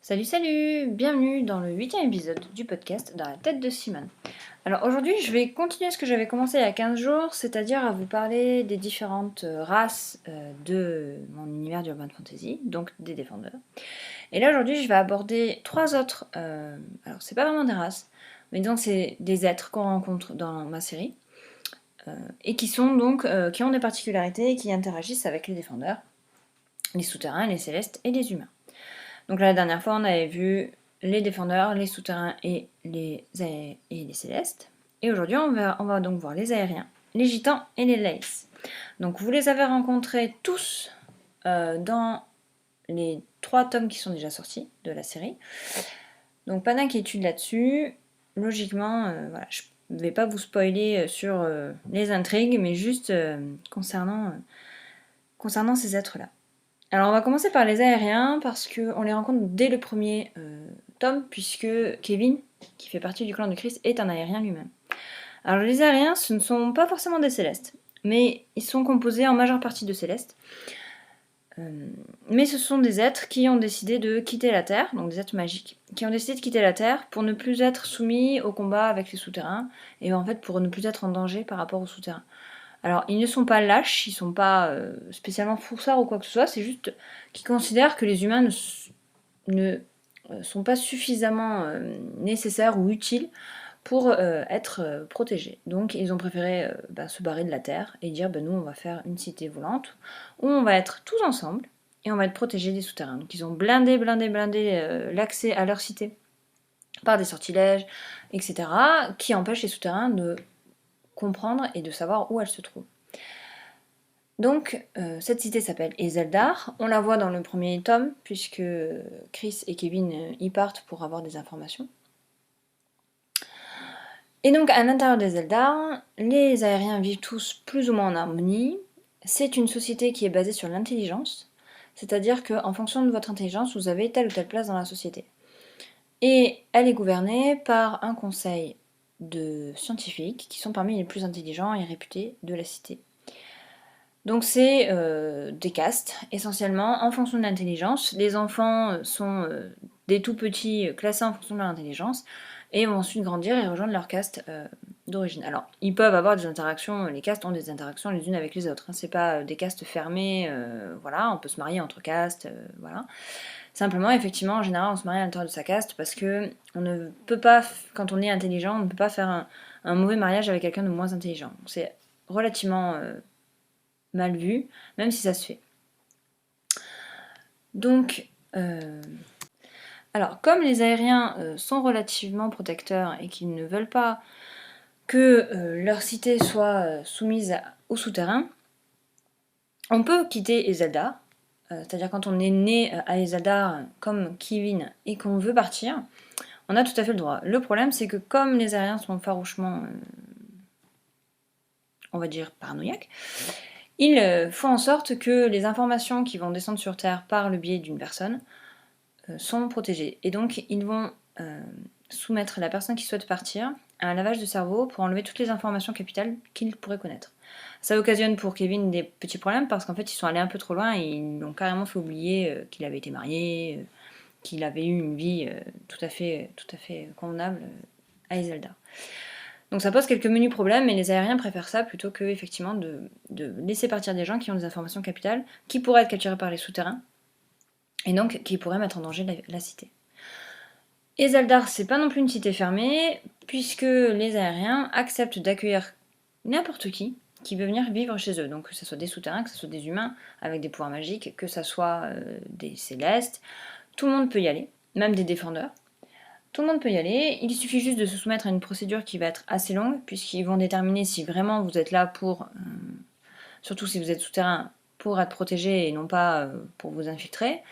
Salut, salut! Bienvenue dans le 8e épisode du podcast Dans la tête de Simone. Alors aujourd'hui, je vais continuer ce que j'avais commencé il y a 15 jours, c'est-à-dire à vous parler des différentes races de mon univers d'Urban Fantasy, donc des défendeurs. Et là aujourd'hui, je vais aborder trois autres, alors c'est pas vraiment des races, mais donc c'est des êtres qu'on rencontre dans ma série, et qui sont donc, qui ont des particularités et qui interagissent avec les défendeurs, les souterrains, les célestes et les humains. Donc la dernière fois, on avait vu les défendeurs, les souterrains et les célestes. Et aujourd'hui, on va donc voir les aériens, les gitans et les laces. Donc vous les avez rencontrés tous dans les 3 tomes qui sont déjà sortis de la série. Donc pas d'inquiétude là-dessus. Logiquement, voilà, je ne vais pas vous spoiler sur les intrigues, mais juste concernant ces êtres-là. Alors on va commencer par les aériens parce qu'on les rencontre dès le premier tome puisque Kevin, qui fait partie du clan de Chris, est un aérien lui-même. Alors les aériens, ce ne sont pas forcément des célestes, mais ils sont composés en majeure partie de célestes. Mais ce sont des êtres qui ont décidé de quitter la Terre, donc des êtres magiques, qui ont décidé de quitter la Terre pour ne plus être soumis au combat avec les souterrains, et en fait pour ne plus être en danger par rapport aux souterrains. Alors, ils ne sont pas lâches, ils ne sont pas spécialement foursards ou quoi que ce soit, c'est juste qu'ils considèrent que les humains ne sont pas suffisamment nécessaires ou utiles pour être protégés. Donc, ils ont préféré se barrer de la Terre et dire nous, on va faire une cité volante où on va être tous ensemble et on va être protégés des souterrains. Donc, ils ont blindé l'accès à leur cité par des sortilèges, etc., qui empêchent les souterrains de comprendre et de savoir où elle se trouve. Donc, cette cité s'appelle Ezeldar. On la voit dans le premier tome, puisque Chris et Kevin y partent pour avoir des informations. Et donc, à l'intérieur d'Ezeldar, les aériens vivent tous plus ou moins en harmonie. C'est une société qui est basée sur l'intelligence, c'est-à-dire qu'en fonction de votre intelligence, vous avez telle ou telle place dans la société. Et elle est gouvernée par un conseil de scientifiques qui sont parmi les plus intelligents et réputés de la cité. Donc c'est des castes, essentiellement, en fonction de l'intelligence. Les enfants sont des tout petits classés en fonction de leur intelligence et vont ensuite grandir et rejoindre leur caste d'origine. Alors, ils peuvent avoir des interactions, les castes ont des interactions les unes avec les autres. Hein. C'est pas des castes fermées, voilà, on peut se marier entre castes, voilà. Simplement, effectivement, en général, on se marie à l'intérieur de sa caste parce que on ne peut pas, quand on est intelligent, on ne peut pas faire un mauvais mariage avec quelqu'un de moins intelligent. C'est relativement mal vu, même si ça se fait. Donc, alors, comme les aériens sont relativement protecteurs et qu'ils ne veulent pas que leur cité soit soumise au souterrain, on peut quitter Ezeldar. C'est-à-dire quand on est né à Ezeldar comme Kevin et qu'on veut partir, on a tout à fait le droit. Le problème, c'est que comme les aériens sont farouchement, on va dire, paranoïaques, ils font en sorte que les informations qui vont descendre sur Terre par le biais d'une personne sont protégées. Et donc, ils vont soumettre la personne qui souhaite partir à un lavage de cerveau pour enlever toutes les informations capitales qu'il pourrait connaître. Ça occasionne pour Kevin des petits problèmes parce qu'en fait, ils sont allés un peu trop loin et ils l'ont carrément fait oublier qu'il avait été marié, qu'il avait eu une vie tout à fait convenable à Iselda. Donc ça pose quelques menus problèmes, et les aériens préfèrent ça plutôt que effectivement de laisser partir des gens qui ont des informations capitales, qui pourraient être capturés par les souterrains, et donc qui pourraient mettre en danger la cité. Ezeldar, c'est pas non plus une cité fermée, puisque les aériens acceptent d'accueillir n'importe qui veut venir vivre chez eux. Donc que ce soit des souterrains, que ce soit des humains avec des pouvoirs magiques, que ce soit des célestes, tout le monde peut y aller, même des défendeurs. Tout le monde peut y aller, il suffit juste de se soumettre à une procédure qui va être assez longue, puisqu'ils vont déterminer si vraiment vous êtes là pour, surtout si vous êtes souterrain, pour être protégé et non pas pour vous infiltrer.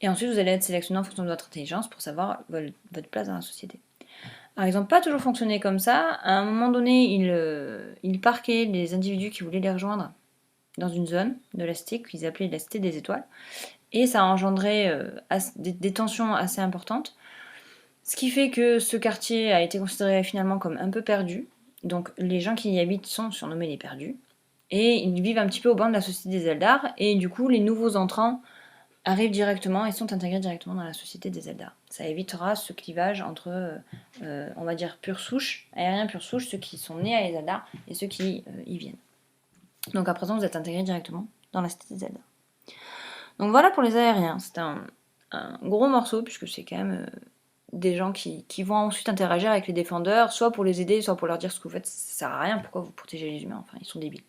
Et ensuite, vous allez être sélectionné en fonction de votre intelligence pour savoir votre place dans la société. Alors, ils n'ont pas toujours fonctionné comme ça. À un moment donné, ils parquaient les individus qui voulaient les rejoindre dans une zone de la cité qu'ils appelaient la cité des étoiles. Et ça a engendré des tensions assez importantes. Ce qui fait que ce quartier a été considéré finalement comme un peu perdu. Donc les gens qui y habitent sont surnommés les perdus. Et ils vivent un petit peu au banc de la société des Eldar. Et du coup, les nouveaux entrants arrivent directement et sont intégrés directement dans la société des Eldar. Ça évitera ce clivage entre, on va dire, pure souche, aériens pure souche, ceux qui sont nés à les Eldar et ceux qui y viennent. Donc à présent, vous êtes intégrés directement dans la cité des Eldar. Donc voilà pour les aériens. C'est un gros morceau, puisque c'est quand même des gens qui vont ensuite interagir avec les défendeurs, soit pour les aider, soit pour leur dire ce que vous faites, ça sert à rien, pourquoi vous protégez les humains, enfin ils sont débiles.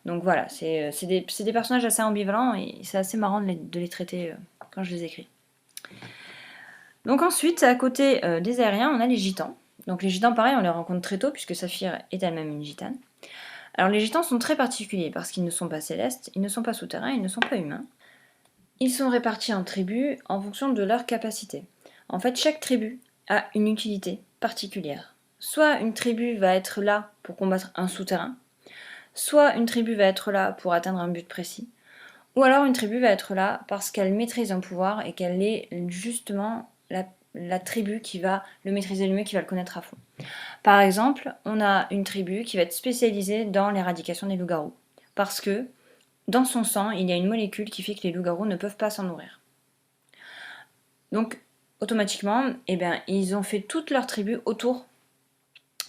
Donc voilà, c'est des personnages assez ambivalents et c'est assez marrant de les traiter quand je les écris. Donc ensuite, à côté des aériens, on a les gitans. Donc les gitans, pareil, on les rencontre très tôt puisque Saphir est elle-même une gitane. Alors les gitans sont très particuliers parce qu'ils ne sont pas célestes, ils ne sont pas souterrains, ils ne sont pas humains. Ils sont répartis en tribus en fonction de leur capacité. En fait, chaque tribu a une utilité particulière. Soit une tribu va être là pour combattre un souterrain, soit une tribu va être là pour atteindre un but précis, ou alors une tribu va être là parce qu'elle maîtrise un pouvoir et qu'elle est justement la tribu qui va le maîtriser le mieux, qui va le connaître à fond. Par exemple, on a une tribu qui va être spécialisée dans l'éradication des loups-garous, parce que dans son sang, il y a une molécule qui fait que les loups-garous ne peuvent pas s'en nourrir. Donc, automatiquement, ils ont fait toute leur tribu autour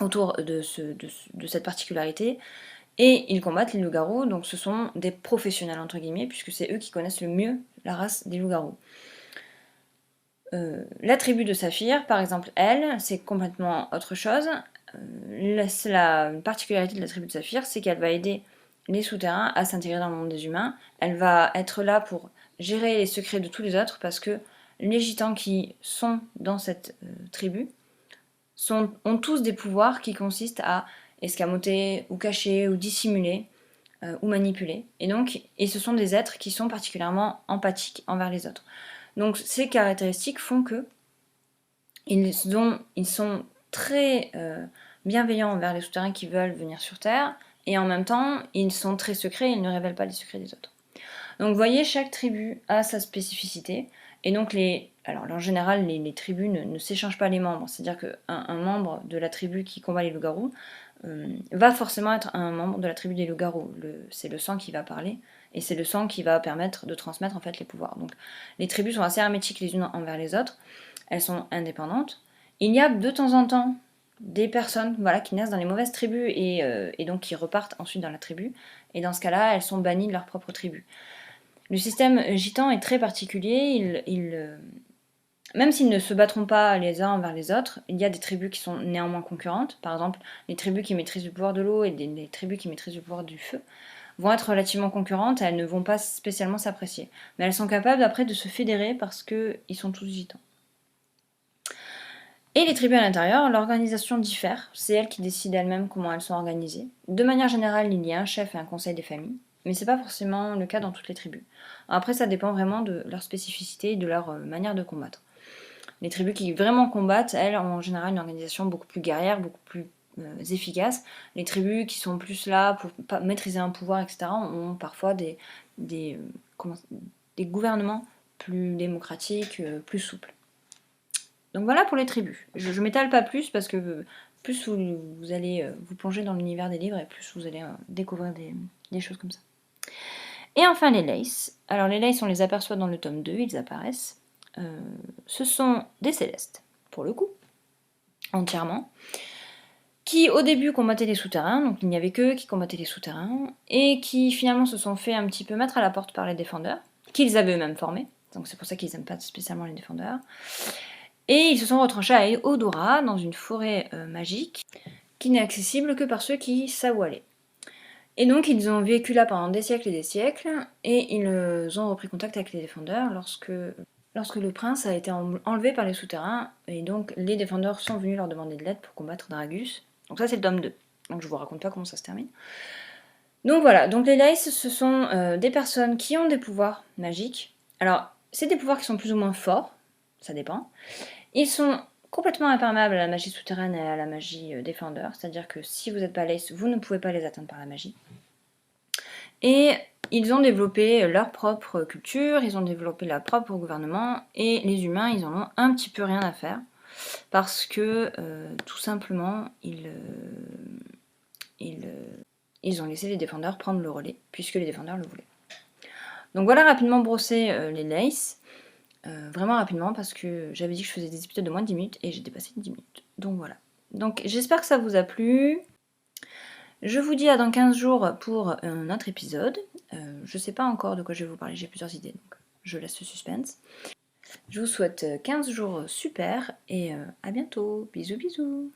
de cette particularité, et ils combattent les loups-garous, donc ce sont des professionnels, entre guillemets, puisque c'est eux qui connaissent le mieux la race des loups-garous. La tribu de Saphir, par exemple, elle, c'est complètement autre chose. La particularité de la tribu de Saphir, c'est qu'elle va aider les souterrains à s'intégrer dans le monde des humains. Elle va être là pour gérer les secrets de tous les autres, parce que les gitans qui sont dans cette tribu ont tous des pouvoirs qui consistent à escamoter, ou cacher, ou dissimuler, ou manipuler. Et ce sont des êtres qui sont particulièrement empathiques envers les autres. Donc ces caractéristiques font que ils sont très bienveillants envers les souterrains qui veulent venir sur Terre, et en même temps, ils sont très secrets, ils ne révèlent pas les secrets des autres. Donc vous voyez, chaque tribu a sa spécificité, et donc en général, les tribus ne s'échangent pas les membres, c'est-à-dire qu'un membre de la tribu qui combat les loups-garous va forcément être un membre de la tribu des loups-garous. C'est le sang qui va parler, et c'est le sang qui va permettre de transmettre en fait les pouvoirs. Donc les tribus sont assez hermétiques les unes envers les autres, elles sont indépendantes. Il y a de temps en temps des personnes qui naissent dans les mauvaises tribus et donc qui repartent ensuite dans la tribu, et dans ce cas-là, elles sont bannies de leur propre tribu. Le système gitan est très particulier, même s'ils ne se battront pas les uns envers les autres, il y a des tribus qui sont néanmoins concurrentes. Par exemple, les tribus qui maîtrisent le pouvoir de l'eau et les tribus qui maîtrisent le pouvoir du feu vont être relativement concurrentes, et elles ne vont pas spécialement s'apprécier. Mais elles sont capables après de se fédérer parce qu'ils sont tous gitans. Et les tribus à l'intérieur, l'organisation diffère, c'est elles qui décident elles-mêmes comment elles sont organisées. De manière générale, il y a un chef et un conseil des familles, mais c'est pas forcément le cas dans toutes les tribus. Après, ça dépend vraiment de leur spécificité et de leur manière de combattre. Les tribus qui vraiment combattent, elles, ont en général une organisation beaucoup plus guerrière, beaucoup plus efficace. Les tribus qui sont plus là pour maîtriser un pouvoir, etc., ont parfois des gouvernements plus démocratiques, plus souples. Donc voilà pour les tribus. Je m'étale pas plus parce que plus vous allez vous plonger dans l'univers des livres et plus vous allez découvrir des choses comme ça. Et enfin les Lays. Alors les Lays, on les aperçoit dans le tome 2, ils apparaissent. Ce sont des célestes, pour le coup, entièrement, qui au début combattaient les souterrains, donc il n'y avait qu'eux qui combattaient les souterrains, et qui finalement se sont fait un petit peu mettre à la porte par les défendeurs, qu'ils avaient eux-mêmes formés, donc c'est pour ça qu'ils n'aiment pas spécialement les défendeurs. Et ils se sont retranchés à Eodora, dans une forêt magique, qui n'est accessible que par ceux qui savent où aller. Et donc ils ont vécu là pendant des siècles et des siècles, et ils ont repris contact avec les défendeurs lorsque le prince a été enlevé par les souterrains, et donc les défendeurs sont venus leur demander de l'aide pour combattre Dragus. Donc ça c'est le tome 2, donc je vous raconte pas comment ça se termine. Donc voilà, donc les Lays, ce sont des personnes qui ont des pouvoirs magiques. Alors, c'est des pouvoirs qui sont plus ou moins forts, ça dépend. Ils sont complètement imperméables à la magie souterraine et à la magie défendeur, c'est-à-dire que si vous n'êtes pas Lays, vous ne pouvez pas les atteindre par la magie. Et ils ont développé leur propre culture, ils ont développé leur propre gouvernement, et les humains, ils en ont un petit peu rien à faire, parce que tout simplement, ils ont laissé les défendeurs prendre le relais, puisque les défendeurs le voulaient. Donc voilà rapidement brosser les laces. Vraiment rapidement parce que j'avais dit que je faisais des épisodes de moins de 10 minutes et j'ai dépassé 10 minutes. Donc voilà. Donc j'espère que ça vous a plu. Je vous dis à dans 15 jours pour un autre épisode. Je sais pas encore de quoi je vais vous parler, j'ai plusieurs idées, donc je laisse le suspense. Je vous souhaite 15 jours super et à bientôt. Bisous bisous.